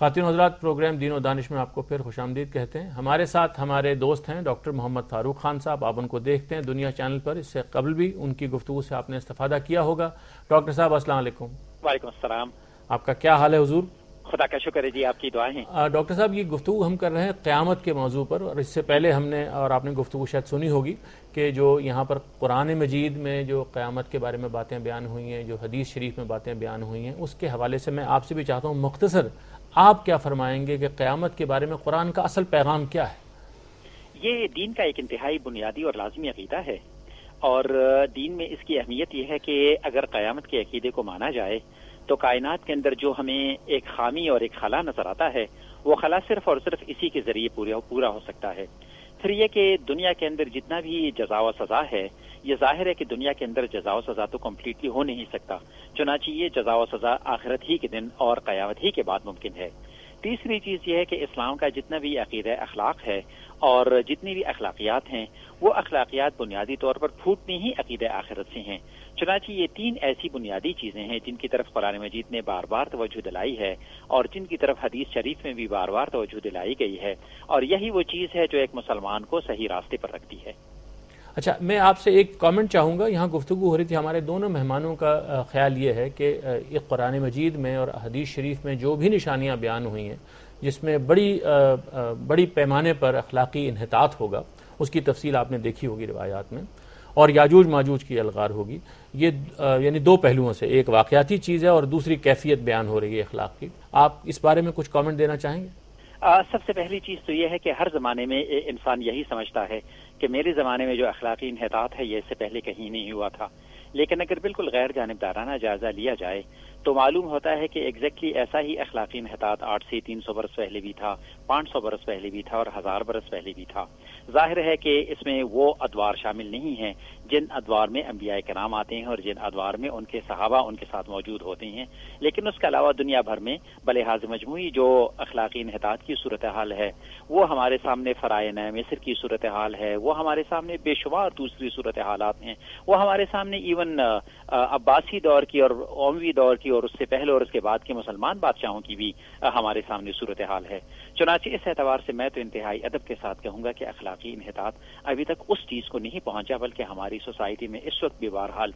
خواتین و حضرات، پروگرام دین و دانش میں آپ کو پھر خوش آمدید کہتے ہیں۔ ہمارے ساتھ ہمارے دوست ہیں ڈاکٹر محمد فاروق خان صاحب۔ آپ ان کو دیکھتے ہیں دنیا چینل پر، اس سے قبل بھی ان کی گفتگو سے آپ نے استفادہ کیا ہوگا۔ ڈاکٹر صاحب السلام علیکم۔ وعلیکم السلام۔ آپ کا کیا حال ہے حضور؟ خدا کا شکر ہے جی، آپ کی دعائیں ہیں۔ ڈاکٹر صاحب، یہ گفتگو ہم کر رہے ہیں قیامت کے موضوع پر، اور اس سے پہلے ہم نے اور آپ نے گفتگو شاید سنی ہوگی کہ جو یہاں پر قرآن مجید میں جو قیامت کے بارے میں باتیں بیان ہوئی ہیں، جو حدیث شریف میں باتیں بیان ہوئی ہیں، اس کے حوالے سے میں آپ سے بھی چاہتا ہوں مختصر آپ کیا فرمائیں گے کہ قیامت کے بارے میں قرآن کا اصل پیغام کیا ہے؟ یہ دین کا ایک انتہائی بنیادی اور لازمی عقیدہ ہے، اور دین میں اس کی اہمیت یہ ہے کہ اگر قیامت کے عقیدے کو مانا جائے تو کائنات کے اندر جو ہمیں ایک خامی اور ایک خلا نظر آتا ہے، وہ خلا صرف اور صرف اسی کے ذریعے پورا ہو سکتا ہے۔ پھر یہ کہ دنیا کے اندر جتنا بھی جزا و سزا ہے، یہ ظاہر ہے کہ دنیا کے اندر جزا و سزا تو کمپلیٹلی ہو نہیں سکتا، چنانچہ یہ جزا و سزا آخرت ہی کے دن اور قیامت ہی کے بعد ممکن ہے۔ تیسری چیز یہ ہے کہ اسلام کا جتنا بھی عقیدہ اخلاق ہے اور جتنی بھی اخلاقیات ہیں، وہ اخلاقیات بنیادی طور پر پھوٹنی ہی عقیدہ آخرت سے ہیں۔ چنانچہ یہ تین ایسی بنیادی چیزیں ہیں جن کی طرف قرآن مجید نے بار بار توجہ دلائی ہے، اور جن کی طرف حدیث شریف میں بھی بار بار توجہ دلائی گئی ہے، اور یہی وہ چیز ہے جو ایک مسلمان کو صحیح راستے پر رکھتی ہے۔ اچھا، میں آپ سے ایک کامنٹ چاہوں گا۔ یہاں گفتگو ہو رہی تھی، ہمارے دونوں مہمانوں کا خیال یہ ہے کہ قرآن مجید میں اور حدیث شریف میں جو بھی نشانیاں بیان ہوئی ہیں، جس میں بڑی پیمانے پر اخلاقی انحطاط ہوگا، اس کی تفصیل آپ نے دیکھی ہوگی روایات میں، اور یاجوج ماجوج کی الغار ہوگی، یہ یعنی دو پہلوؤں سے، ایک واقعاتی چیز ہے اور دوسری کیفیت بیان ہو رہی ہے اخلاق کی۔ آپ اس بارے میں کچھ کامنٹ دینا چاہیں گے؟ سب سے پہلی چیز تو یہ ہے کہ ہر زمانے میں انسان یہی سمجھتا ہے کہ میرے زمانے میں جو اخلاقی انحطاط ہے یہ اس سے پہلے کہیں نہیں ہوا تھا، لیکن اگر بالکل غیر جانبدارانہ جائزہ لیا جائے تو معلوم ہوتا ہے کہ ایگزیکٹلی ایسا ہی اخلاقی انحطاط 8 سے 300 برس پہلے بھی تھا، 500 برس پہلے بھی تھا، اور 1000 برس پہلے بھی تھا۔ ظاہر ہے کہ اس میں وہ ادوار شامل نہیں ہیں جن ادوار میں انبیاء کرام آتے ہیں اور جن ادوار میں ان کے صحابہ ان کے ساتھ موجود ہوتے ہیں، لیکن اس کے علاوہ دنیا بھر میں بلحاظ مجموعی جو اخلاقی انحطاط کی صورتحال ہے وہ ہمارے سامنے فرائض مصر کی صورتحال ہے، وہ ہمارے سامنے بے شمار دوسری صورتحالات ہیں، وہ ہمارے سامنے ایون عباسی دور کی اور اموی دور کی اور اس سے پہلے اور اس کے بعد کے مسلمان بادشاہوں کی بھی ہمارے سامنے صورتحال ہے۔ چنانچہ اس اعتبار سے میں تو انتہائی ادب کے ساتھ کہوں گا کہ اخلاقی انحطاط ابھی تک اس چیز کو نہیں پہنچا، بلکہ ہماری سوسائٹی میں اس وقت بھی بہرحال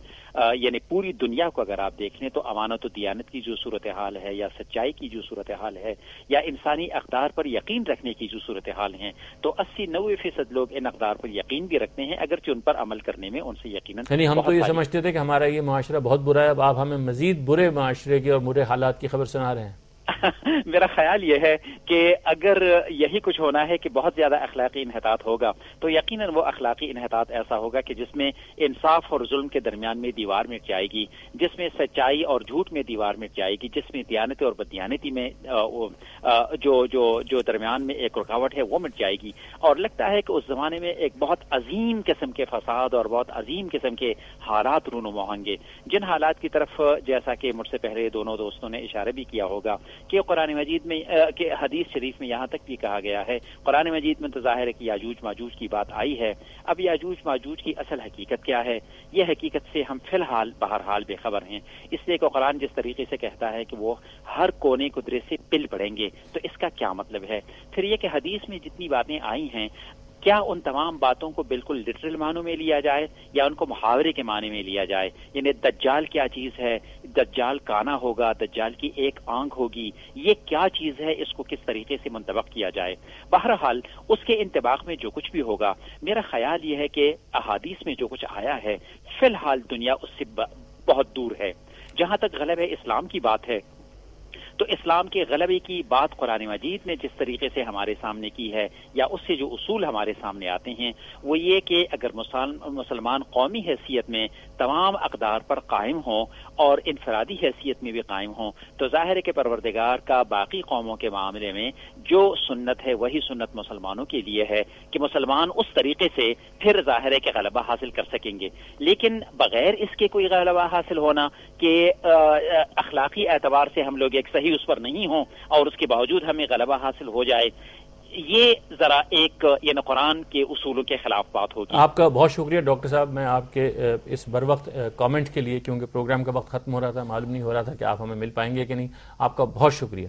یعنی پوری دنیا کو اگر آپ دیکھ لیں تو امانت و دیانت کی جو صورتحال ہے، یا سچائی کی جو صورتحال ہے، یا انسانی اقدار پر یقین رکھنے کی جو صورتحال ہیں، تو 80-90% لوگ ان اقدار پر یقین بھی رکھتے ہیں، اگرچہ ان پر عمل کرنے میں ان سے یقیناً یعنی ہم تو یہ سمجھتے تھے کہ ہمارا یہ معاشرہ بہت برا ہے، اب آپ ہمیں مزید برے معاشرے کی اور برے حالات کی خبر سنا رہے ہیں۔ میرا خیال یہ ہے کہ اگر یہی کچھ ہونا ہے کہ بہت زیادہ اخلاقی انحطاط ہوگا تو یقیناً وہ اخلاقی انحطاط ایسا ہوگا کہ جس میں انصاف اور ظلم کے درمیان میں دیوار مٹ جائے گی، جس میں سچائی اور جھوٹ میں دیوار مٹ جائے گی، جس میں دیانت اور بددیانتی میں جو درمیان میں ایک رکاوٹ ہے وہ مٹ جائے گی، اور لگتا ہے کہ اس زمانے میں ایک بہت عظیم قسم کے فساد اور بہت عظیم قسم کے حالات رونما ہوں گے، جن حالات کی طرف جیسا کہ مجھ سے پہلے دونوں دوستوں نے اشارہ بھی کیا ہوگا کہ قرآن مجید میں کہ حدیث شریف میں یہاں تک بھی کہا گیا ہے، قرآن مجید میں تو ظاہر ہے کہ یاجوج ماجوج کی بات آئی ہے۔ اب یاجوج ماجوج کی اصل حقیقت کیا ہے، یہ حقیقت سے ہم فی الحال بہرحال بے خبر ہیں، اس لیے کہ قرآن جس طریقے سے کہتا ہے کہ وہ ہر کونے قدرے سے پل پڑیں گے، تو اس کا کیا مطلب ہے؟ پھر یہ کہ حدیث میں جتنی باتیں آئی ہیں، کیا ان تمام باتوں کو بالکل لٹرل معنوں میں لیا جائے یا ان کو محاورے کے معنی میں لیا جائے؟ یعنی دجال کیا چیز ہے، دجال کانا ہوگا، دجال کی ایک آنکھ ہوگی، یہ کیا چیز ہے، اس کو کس طریقے سے منطبق کیا جائے؟ بہرحال اس کے انطباق میں جو کچھ بھی ہوگا، میرا خیال یہ ہے کہ احادیث میں جو کچھ آیا ہے فی الحال دنیا اس سے بہت دور ہے۔ جہاں تک غلبہ اسلام کی بات ہے تو اسلام کے غلبے کی بات قرآن مجید نے جس طریقے سے ہمارے سامنے کی ہے، یا اس سے جو اصول ہمارے سامنے آتے ہیں، وہ یہ کہ اگر مسلمان قومی حیثیت میں تمام اقدار پر قائم ہوں اور انفرادی حیثیت میں بھی قائم ہوں، تو ظاہر ہے کہ پروردگار کا باقی قوموں کے معاملے میں جو سنت ہے وہی سنت مسلمانوں کے لیے ہے کہ مسلمان اس طریقے سے پھر ظاہر ہے کہ غلبہ حاصل کر سکیں گے۔ لیکن بغیر اس کے کوئی غلبہ حاصل ہونا کہ اخلاقی اعتبار سے ہم لوگ ایک صحیح اس پر نہیں ہوں اور اس کے باوجود ہمیں غلبہ حاصل ہو جائے، یہ ذرا ایک یعنی قرآن کے اصولوں کے خلاف بات ہوگی۔ آپ کا بہت شکریہ ڈاکٹر صاحب، میں آپ کے اس بر وقت کامنٹ کے لیے، کیونکہ پروگرام کا وقت ختم ہو رہا تھا، معلوم نہیں ہو رہا تھا کہ آپ ہمیں مل پائیں گے کہ نہیں، آپ کا بہت شکریہ۔